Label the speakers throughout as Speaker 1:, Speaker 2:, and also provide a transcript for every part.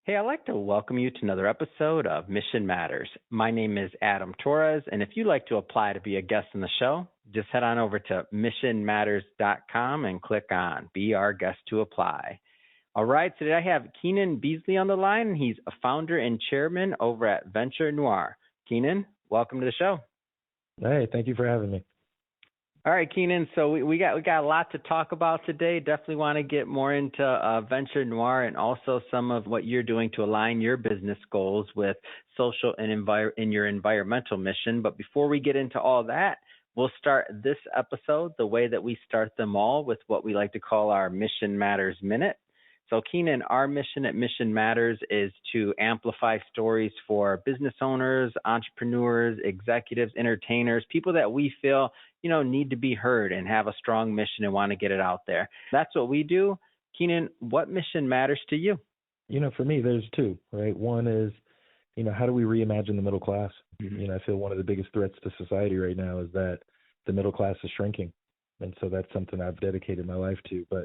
Speaker 1: Hey, I'd like to welcome you to another episode of Mission Matters. My name is Adam Torres, and if you'd like to apply to be a guest on the show, just head on over to missionmatters.com and click on Be Our Guest to Apply. All right, today I have Keenan Beasley on the line, and he's a founder and chairman over at Venture Noire. Keenan, welcome to the show.
Speaker 2: Hey, thank you for having me.
Speaker 1: All right, Keenan. So we got a lot to talk about today. Definitely want to get more into Venture Noire and also some of what you're doing to align your business goals with social and in your environmental mission. But before we get into all that, we'll start this episode the way that we start them all, with what we like to call our Mission Matters Minute. So, Keenan, our mission at Mission Matters is to amplify stories for business owners, entrepreneurs, executives, entertainers, people that we feel, need to be heard and have a strong mission and want to get it out there. That's what we do. Keenan, what mission matters to you?
Speaker 2: For me, there's two, right? One is, how do we reimagine the middle class?
Speaker 1: Mm-hmm.
Speaker 2: I feel one of the biggest threats to society right now is that the middle class is shrinking. And so that's something I've dedicated my life to. But,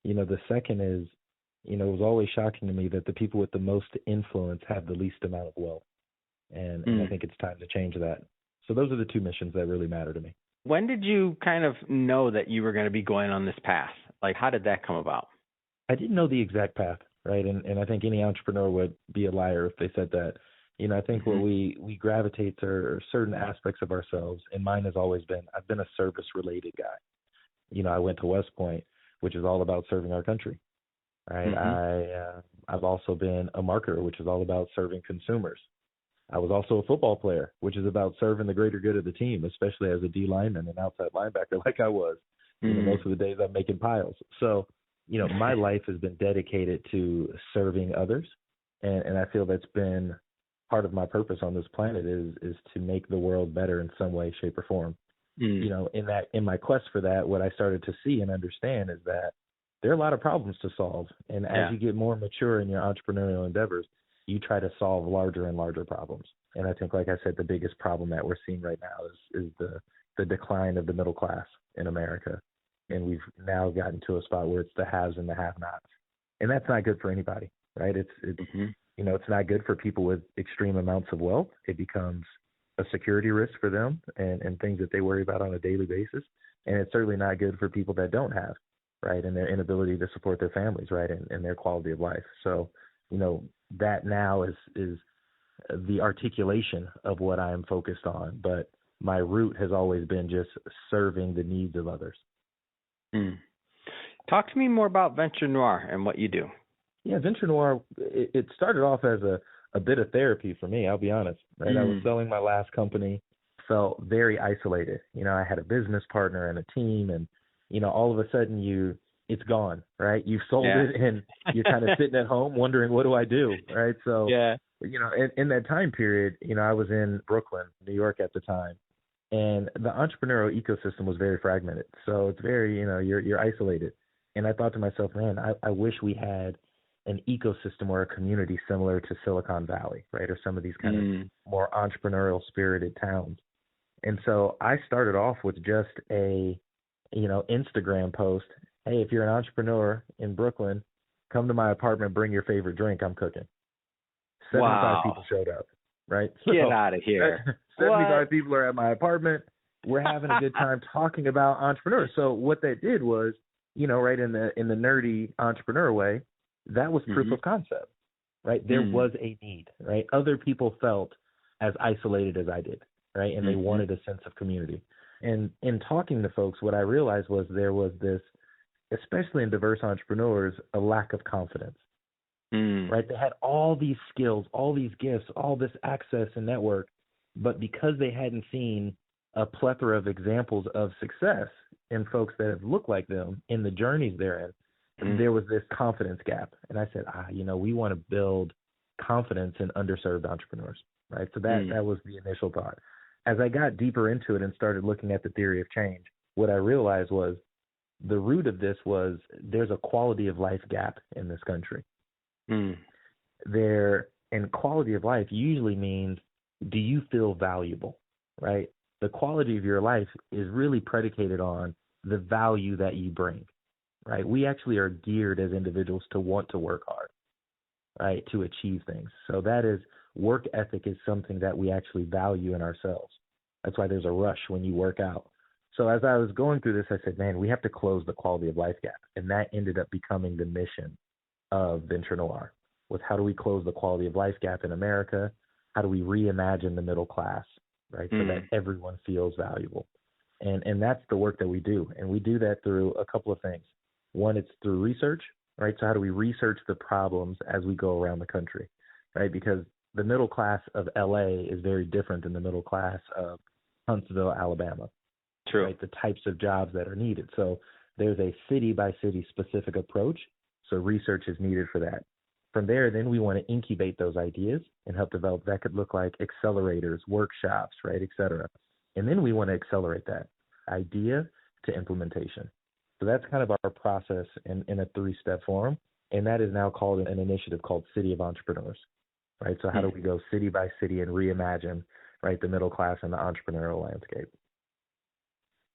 Speaker 2: the second is, it was always shocking to me that the people with the most influence have the least amount of wealth. And I think it's time to change that. So those are the two missions that really matter to me.
Speaker 1: When did you kind of know that you were going to be going on this path? Like, how did that come about?
Speaker 2: I didn't know the exact path, right? And I think any entrepreneur would be a liar if they said that. I think what we gravitate to are certain aspects of ourselves, and mine has always been, I've been a service-related guy. I went to West Point, which is all about serving our country, right? I've also been a marketer, which is all about serving consumers. I was also a football player, which is about serving the greater good of the team, especially as a D lineman and outside linebacker like I was. Most of the days I'm making piles. So, my life has been dedicated to serving others. And I feel that's been part of my purpose on this planet is to make the world better in some way, shape, or form. In my quest for that, what I started to see and understand is that there are a lot of problems to solve. And as you get more mature in your entrepreneurial endeavors, you try to solve larger and larger problems. And I think, like I said, the biggest problem that we're seeing right now is the decline of the middle class in America. And we've now gotten to a spot where it's the haves and the have-nots. And that's not good for anybody, right? It's not good for people with extreme amounts of wealth. It becomes a security risk for them and things that they worry about on a daily basis. And it's certainly not good for people that don't have, right, and their inability to support their families, right, and their quality of life. So, that now is the articulation of what I am focused on. But my root has always been just serving the needs of others.
Speaker 1: Talk to me more about Venture Noire and what you do.
Speaker 2: Yeah, Venture Noire, it started off as a bit of therapy for me, I'll be honest. Right? I was selling my last company, felt very isolated. I had a business partner and a team, and, all of a sudden it's gone, right? You've sold it and you're kind of sitting at home wondering, what do I do, right? So, in that time period, I was in Brooklyn, New York at the time, and the entrepreneurial ecosystem was very fragmented. So it's very, you're isolated. And I thought to myself, man, I wish we had an ecosystem or a community similar to Silicon Valley, right? Or some of these kind of more entrepreneurial spirited towns. And so I started off with just a, Instagram post. Hey, if you're an entrepreneur in Brooklyn, come to my apartment, bring your favorite drink. I'm cooking. 75 people showed up, right?
Speaker 1: So, get out of here.
Speaker 2: 75 people are at my apartment. We're having a good time talking about entrepreneurs. So what that did was, right, in the nerdy entrepreneur way, that was proof of concept, right? There was a need, right? Other people felt as isolated as I did, right? And they wanted a sense of community. And in talking to folks, what I realized was there was this, especially in diverse entrepreneurs, a lack of confidence, right? They had all these skills, all these gifts, all this access and network, but because they hadn't seen a plethora of examples of success in folks that have looked like them in the journeys they're in, there was this confidence gap. And I said, we want to build confidence in underserved entrepreneurs, right? So that was the initial thought. As I got deeper into it and started looking at the theory of change, what I realized was the root of this was there's a quality of life gap in this country. And quality of life usually means, do you feel valuable, right? The quality of your life is really predicated on the value that you bring, right? We actually are geared as individuals to want to work hard. right, to achieve things. So that is, work ethic is something that we actually value in ourselves. That's why there's a rush when you work out. So as I was going through this, I said, man, we have to close the quality of life gap. And that ended up becoming the mission of Venture Noire, was how do we close the quality of life gap in America? How do we reimagine the middle class, right, so that everyone feels valuable? And that's the work that we do. And we do that through a couple of things. One, it's through research, right? So how do we research the problems as we go around the country, right? Because the middle class of LA is very different than the middle class of Huntsville, Alabama.
Speaker 1: True.
Speaker 2: Right? The types of jobs that are needed. So there's a city by city specific approach. So research is needed for that. From there, then we want to incubate those ideas and help develop. That could look like accelerators, workshops, right, et cetera. And then we want to accelerate that idea to implementation. So that's kind of our process in a 3-step form. And that is now called an initiative called City of Entrepreneurs, right? So how do we go city by city and reimagine, right, the middle class and the entrepreneurial landscape?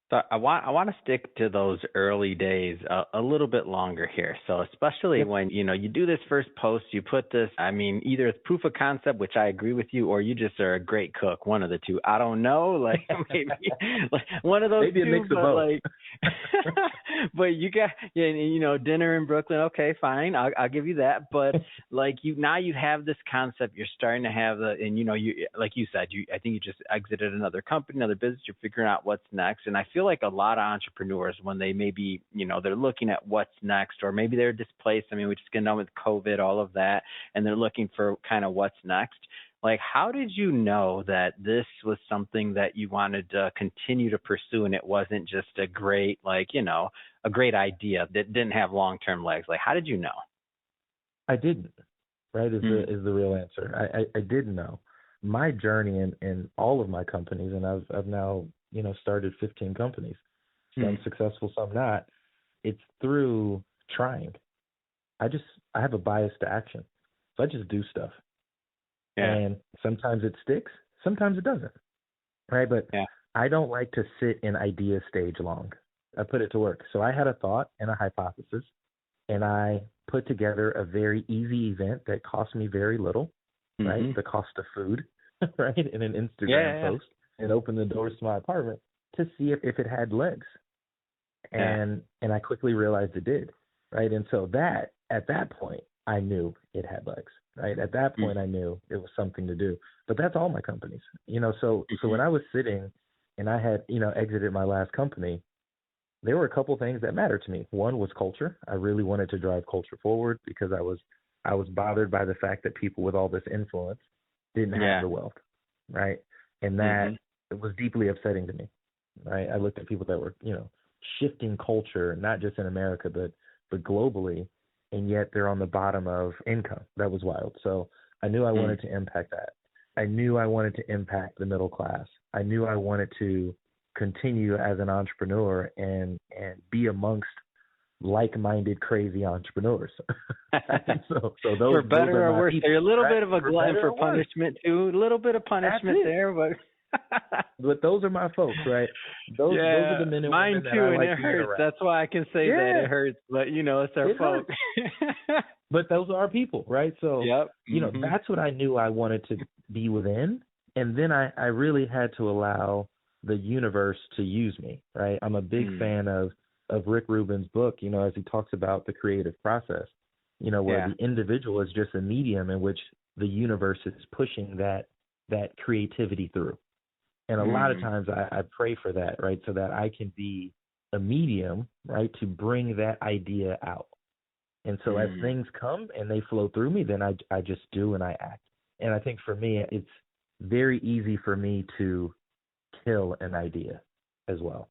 Speaker 1: So I want to stick to those early days a little bit longer here. So especially when, you do this first post, you put this, either it's proof of concept, which I agree with you, or you just are a great cook, one of the two. I don't know, maybe like one of those
Speaker 2: maybe
Speaker 1: two,
Speaker 2: a mix of both.
Speaker 1: But you got, dinner in Brooklyn. Okay, fine. I'll give you that. But now you have this concept, you're starting to have and you, like you said, I think you just exited another company, another business, you're figuring out what's next. And I feel like a lot of entrepreneurs, when they maybe, they're looking at what's next, or maybe they're displaced. We just get done with COVID, all of that, and they're looking for kind of what's next. Like, how did you know that this was something that you wanted to continue to pursue, and it wasn't just a great, a great idea that didn't have long-term legs? Like, how did you know?
Speaker 2: I didn't, right, is the real answer. I didn't know. My journey in all of my companies, and I've now, started 15 companies, some successful, some not. It's through trying. I have a bias to action. So I just do stuff. Yeah. And sometimes it sticks, sometimes it doesn't. Right. But I don't like to sit in idea stage long. I put it to work. So I had a thought and a hypothesis, and I put together a very easy event that cost me very little, right? The cost of food, right? In an Instagram post, and opened the doors to my apartment to see if it had legs. And I quickly realized it did, right? And so at that point, I knew it had legs, right? At that point, I knew it was something to do. But that's all my companies, So when I was sitting and I had, exited my last company, there were a couple things that mattered to me. One was culture. I really wanted to drive culture forward because I was bothered by the fact that people with all this influence didn't have the wealth, right? And that it was deeply upsetting to me, right? I looked at people that were, shifting culture, not just in America, but globally, and yet they're on the bottom of income. That was wild. So I knew I wanted to impact that. I knew I wanted to impact the middle class. I knew I wanted to continue as an entrepreneur and be amongst like-minded, crazy entrepreneurs. so those,
Speaker 1: for better or worse, there's a little bit of a glutton for punishment too. A little bit of punishment there, but
Speaker 2: but those are my folks, right? Those are the men and
Speaker 1: mine
Speaker 2: women
Speaker 1: too,
Speaker 2: that I
Speaker 1: and
Speaker 2: like
Speaker 1: it
Speaker 2: being
Speaker 1: hurts.
Speaker 2: around.
Speaker 1: That's why I can say that it hurts, but it's our folks.
Speaker 2: But those are our people, right? So that's what I knew I wanted to be within, and then I really had to allow the universe to use me, right? I'm a big fan of Rick Rubin's book, as he talks about the creative process, where the individual is just a medium in which the universe is pushing that creativity through. And a lot of times I pray for that, right? So that I can be a medium, right, to bring that idea out. And so as things come and they flow through me, then I just do and I act. And I think for me, it's very easy for me to kill an idea as well,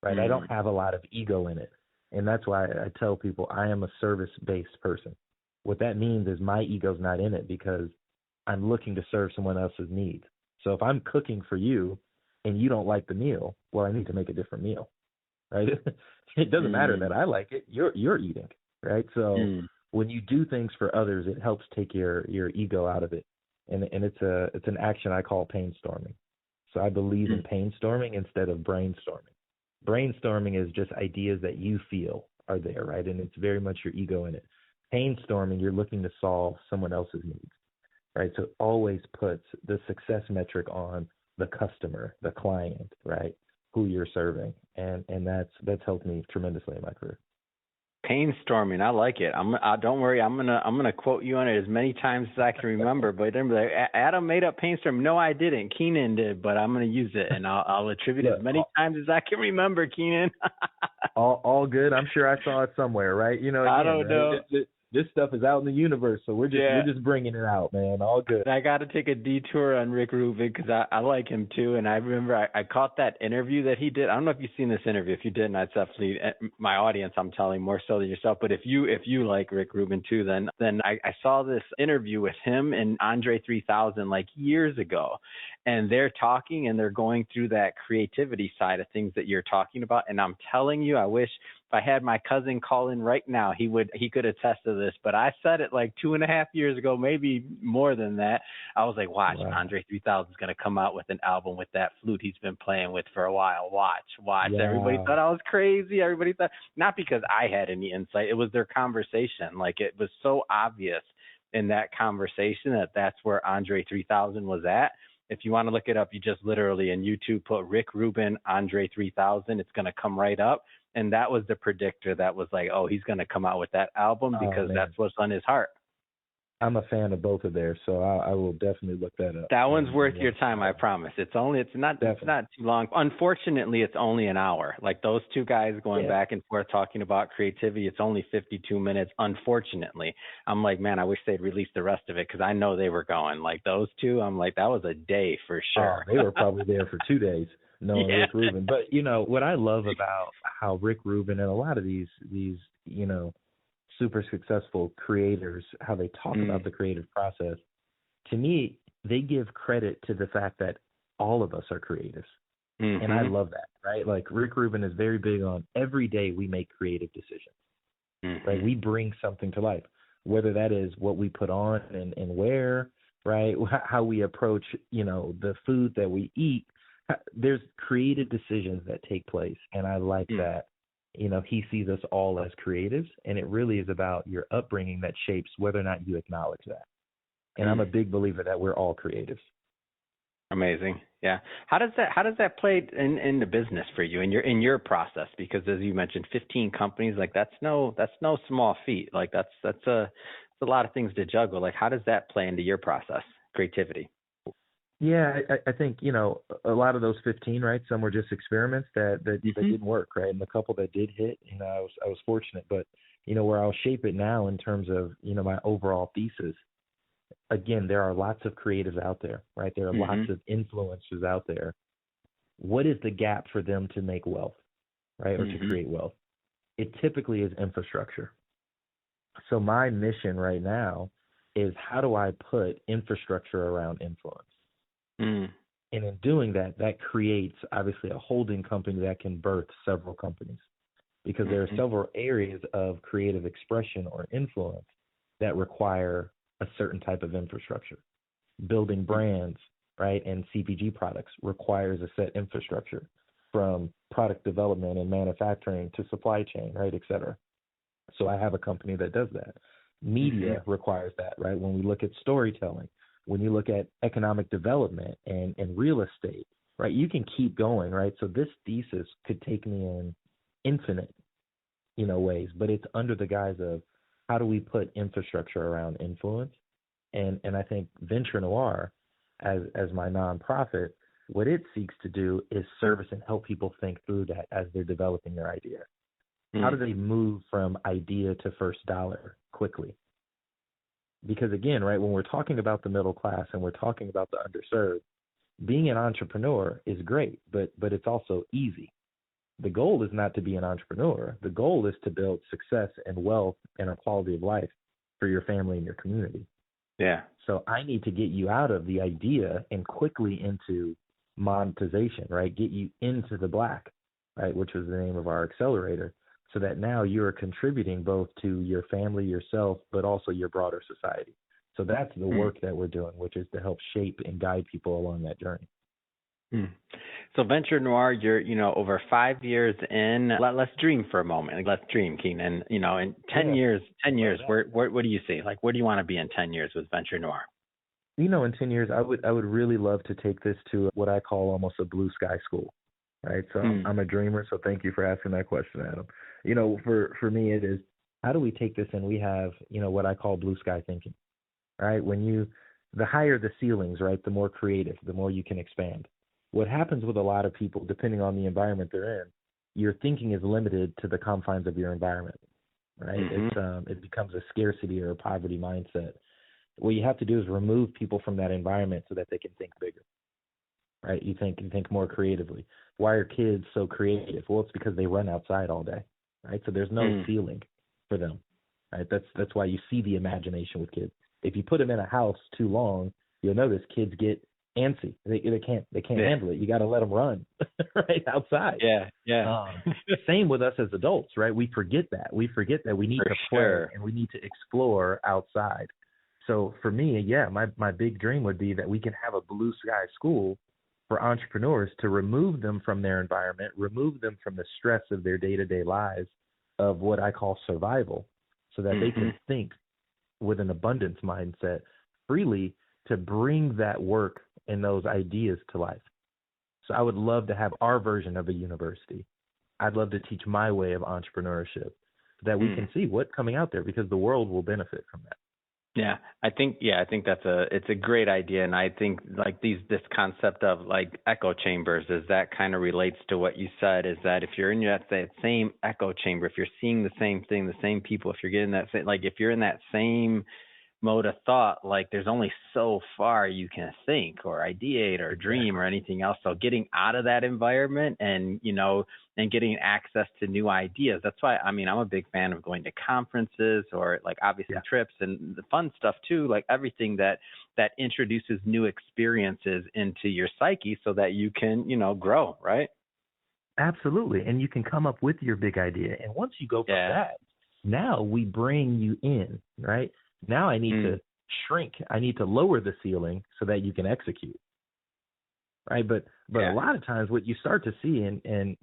Speaker 2: right? I don't have a lot of ego in it. And that's why I tell people I am a service-based person. What that means is my ego's not in it because I'm looking to serve someone else's needs. So if I'm cooking for you and you don't like the meal, well, I need to make a different meal, right? It doesn't matter that I like it. You're eating, right? So when you do things for others, it helps take your ego out of it. And it's an action I call painstorming. So I believe in painstorming instead of brainstorming. Brainstorming is just ideas that you feel are there, right? And it's very much your ego in it. Painstorming, you're looking to solve someone else's needs, right? So it always puts the success metric on the customer, the client, right? Who you're serving. And that's helped me tremendously in my career.
Speaker 1: Painstorming, I like it. Don't worry, I'm gonna quote you on it as many times as I can remember. But then like, Adam made up Painstorm. No, I didn't. Keenan did, but I'm gonna use it, and I'll attribute it as many times as I can remember. Keenan.
Speaker 2: all good. I'm sure I saw it somewhere, right? You know, again,
Speaker 1: I don't know.
Speaker 2: This stuff is out in the universe, so we're just bringing it out, man. All good.
Speaker 1: I got to take a detour on Rick Rubin because I like him too, and I remember I caught that interview that he did. I don't know if you've seen this interview. If you didn't, I'd definitely my audience. I'm telling more so than yourself. But if you like Rick Rubin too, then I saw this interview with him and Andre 3000 like years ago, and they're talking and they're going through that creativity side of things that you're talking about. And I'm telling you, I wish if I had my cousin call in right now, he could attest to this. But I said it like 2.5 years ago, maybe more than that. I was like, watch, wow. Andre 3000 is going to come out with an album with that flute he's been playing with for a while. Watch. Yeah. Everybody thought I was crazy. Everybody thought, not because I had any insight. It was their conversation. Like, it was so obvious in that conversation that that's where Andre 3000 was at. If you want to look it up, you just literally in YouTube put Rick Rubin, Andre 3000. It's going to come right up. And that was the predictor that was like, oh, he's going to come out with that album because that's what's on his heart.
Speaker 2: I'm a fan of both of theirs, so I will definitely look that up.
Speaker 1: That one's worth your time, I promise. It's not too long. Unfortunately, it's only an hour. Like those two guys going back and forth talking about creativity, it's only 52 minutes. Unfortunately, I'm like, man, I wish they'd release the rest of it because I know they were going. Like those two, I'm like, that was a day for sure.
Speaker 2: They were probably there for 2 days. Knowing Rick Rubin. But, you know, what I love about how Rick Rubin and a lot of these, you know, super successful creators, how they talk about the creative process, to me, they give credit to the fact that all of us are creatives. And I love that, right? Like Rick Rubin is very big on every day we make creative decisions, right? We bring something to life, whether that is what we put on and wear, right? How we approach, you know, the food that we eat. There's creative decisions that take place, and I like that, you know, he sees us all as creatives, and it really is about your upbringing that shapes whether or not you acknowledge that. And I'm a big believer that we're all creatives.
Speaker 1: Amazing. Yeah. How does that play in the business for you in your process? Because as you mentioned, 15 companies, like that's no small feat. Like that's a lot of things to juggle. Like how does that play into your process, creativity?
Speaker 2: Yeah, I think, you know, a lot of those 15, right, some were just experiments that didn't work, right? And the couple that did hit, you know, I was fortunate. But, you know, where I'll shape it now in terms of, you know, my overall thesis, again, there are lots of creatives out there, right? There are lots of influencers out there. What is the gap for them to make wealth, right, or to create wealth? It typically is infrastructure. So my mission right now is how do I put infrastructure around influence? And in doing that, that creates obviously a holding company that can birth several companies because there are several areas of creative expression or influence that require a certain type of infrastructure. Building brands, right, and CPG products requires a set infrastructure from product development and manufacturing to supply chain, right, et cetera. So I have a company that does that. Media requires that, right? When we look at storytelling, when you look at economic development and real estate, right, you can keep going, right? So this thesis could take me in infinite, you know, ways, but it's under the guise of how do we put infrastructure around influence? And I think Venture Noire, as my nonprofit, what it seeks to do is service and help people think through that as they're developing their idea. How do they move from idea to first dollar quickly? Because again, right, when we're talking about the middle class and we're talking about the underserved, being an entrepreneur is great, but it's also easy. The goal is not to be an entrepreneur. The goal is to build success and wealth and a quality of life for your family and your community.
Speaker 1: Yeah.
Speaker 2: So I need to get you out of the idea and quickly into monetization, right? Get you into the black, right, which was the name of our accelerator, so that now you're contributing both to your family, yourself, but also your broader society. So that's the work that we're doing, which is to help shape and guide people along that journey.
Speaker 1: So Venture Noire, you're, over 5 years in. Let's dream for a moment. Like, let's dream, Keenan. In 10 years, where do you see? Like, where do you want to be in 10 years with Venture Noire?
Speaker 2: In 10 years, I would really love to take this to what I call almost a blue sky school, right? So I'm a dreamer, so thank you for asking that question, Adam. For me, it is, how do we take this and we have, what I call blue sky thinking, right? The higher the ceilings, right, the more creative, the more you can expand. What happens with a lot of people, depending on the environment they're in, your thinking is limited to the confines of your environment, right? It becomes a scarcity or a poverty mindset. What you have to do is remove people from that environment so that they can think bigger, right? You think more creatively. Why are kids so creative? Well, it's because they run outside all day, right? So there's no ceiling for them, right? That's why you see the imagination with kids. If you put them in a house too long, you'll notice kids get antsy. They can't handle it. You got to let them run right outside.
Speaker 1: Yeah.
Speaker 2: Same with us as adults, right? We forget that. We need to play and we need to explore outside. So for me, my big dream would be that we can have a blue sky school for entrepreneurs to remove them from their environment, remove them from the stress of their day-to-day lives of what I call survival, so that they can think with an abundance mindset freely to bring that work and those ideas to life. So I would love to have our version of a university. I'd love to teach my way of entrepreneurship so that we can see what's coming out there, because the world will benefit from that.
Speaker 1: Yeah, I think it's a great idea, and I think like this concept of like echo chambers is that kind of relates to what you said, is that if you're in that same echo chamber, if you're seeing the same thing, the same people, if you're getting that same, like if you're in that same mode of thought, like there's only so far you can think or ideate or dream or anything else. So getting out of that environment and getting access to new ideas. That's why, I'm a big fan of going to conferences or like obviously trips and the fun stuff too, like everything that introduces new experiences into your psyche so that you can, grow, right?
Speaker 2: Absolutely. And you can come up with your big idea. And once you go from that, now we bring you in, right? Now I need to shrink. I need to lower the ceiling so that you can execute, right? But a lot of times what you start to see, and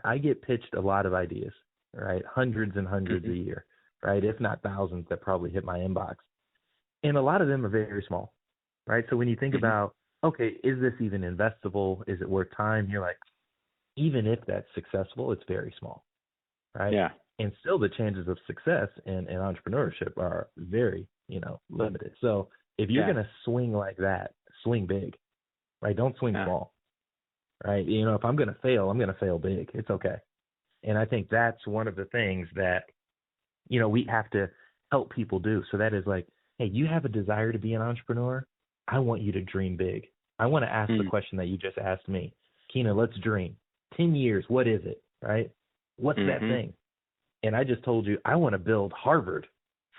Speaker 2: I get pitched a lot of ideas, right? Hundreds and hundreds a year, right? If not thousands that probably hit my inbox. And a lot of them are very small, right? So when you think about, okay, is this even investable? Is it worth time? You're like, even if that's successful, it's very small, right?
Speaker 1: Yeah.
Speaker 2: And still the chances of success in entrepreneurship are very, limited. So if you're going to swing like that, swing big, right? Don't swing small, right? If I'm going to fail, I'm going to fail big. It's okay. And I think that's one of the things that, we have to help people do. So that is like, hey, you have a desire to be an entrepreneur. I want you to dream big. I want to ask the question that you just asked me. Keenan, let's dream. 10 years, what is it, right? What's that thing? And I just told you, I want to build Harvard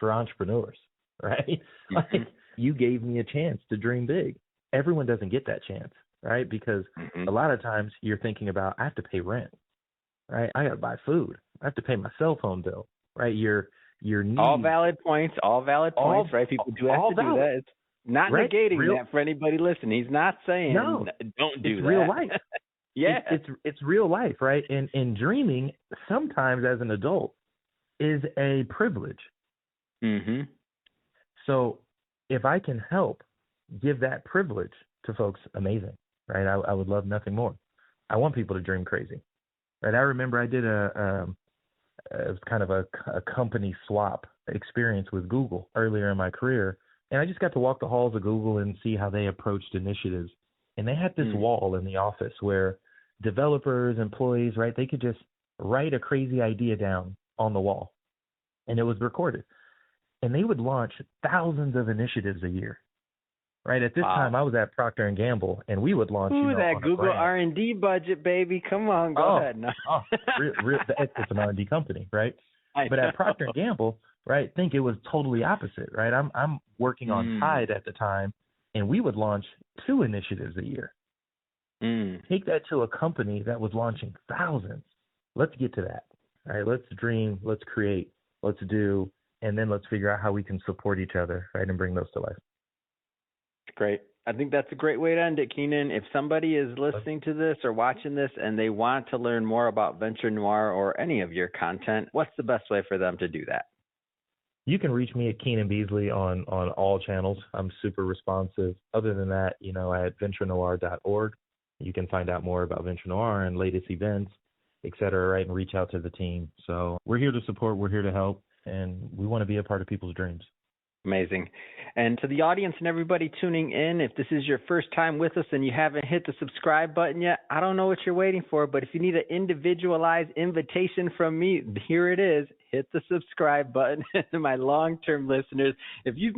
Speaker 2: for entrepreneurs, right? Like, you gave me a chance to dream big. Everyone doesn't get that chance, right? Because a lot of times you're thinking about, I have to pay rent, right? I got to buy food. I have to pay my cell phone bill, right? Your needs.
Speaker 1: All valid points, right? People do have to do that. It's not negating that for anybody listening. He's not saying don't do that.
Speaker 2: It's real life.
Speaker 1: Yeah.
Speaker 2: It's real life, right? And dreaming sometimes as an adult is a privilege. So if I can help give that privilege to folks, amazing, right? I would love nothing more. I want people to dream crazy, right? I remember I did it was kind of a company swap experience with Google earlier in my career. And I just got to walk the halls of Google and see how they approached initiatives. And they had this wall in the office where developers, employees, right, they could just write a crazy idea down on the wall, and it was recorded. And they would launch thousands of initiatives a year, right? At this time, I was at Procter & Gamble, and we would launch
Speaker 1: that Google R&D budget, baby. Come on, go ahead. No.
Speaker 2: It's an R&D company, right? But at Procter & Gamble, right, think it was totally opposite, right? I'm working on Tide at the time, and we would launch 2 initiatives a year. Take that to a company that was launching thousands. Let's get to that. All right, let's dream, let's create, let's do, and then let's figure out how we can support each other, right, and bring those to life.
Speaker 1: Great. I think that's a great way to end it, Keenan. If somebody is listening to this or watching this and they want to learn more about Venture Noire or any of your content, what's the best way for them to do that?
Speaker 2: You can reach me at Keenan Beasley on all channels. I'm super responsive. Other than that, at venturenoire.org, you can find out more about Venture Noire and latest events, et cetera, right, and reach out to the team. So we're here to support, we're here to help, and we want to be a part of people's dreams.
Speaker 1: Amazing. And to the audience and everybody tuning in, if this is your first time with us and you haven't hit the subscribe button yet, I don't know what you're waiting for, but if you need an individualized invitation from me, here it is. Hit the subscribe button. To my long-term listeners, if you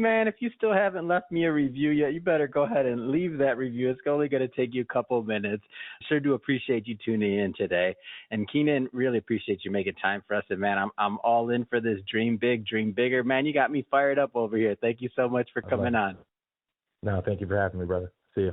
Speaker 1: still haven't left me a review yet, you better go ahead and leave that review. It's only going to take you a couple of minutes. Sure do appreciate you tuning in today. And Keenan, really appreciate you making time for us. And man, I'm all in for this dream big, dream bigger. Man, you got me fired up over here. Thank you so much for coming on.
Speaker 2: No, thank you for having me, brother. See you.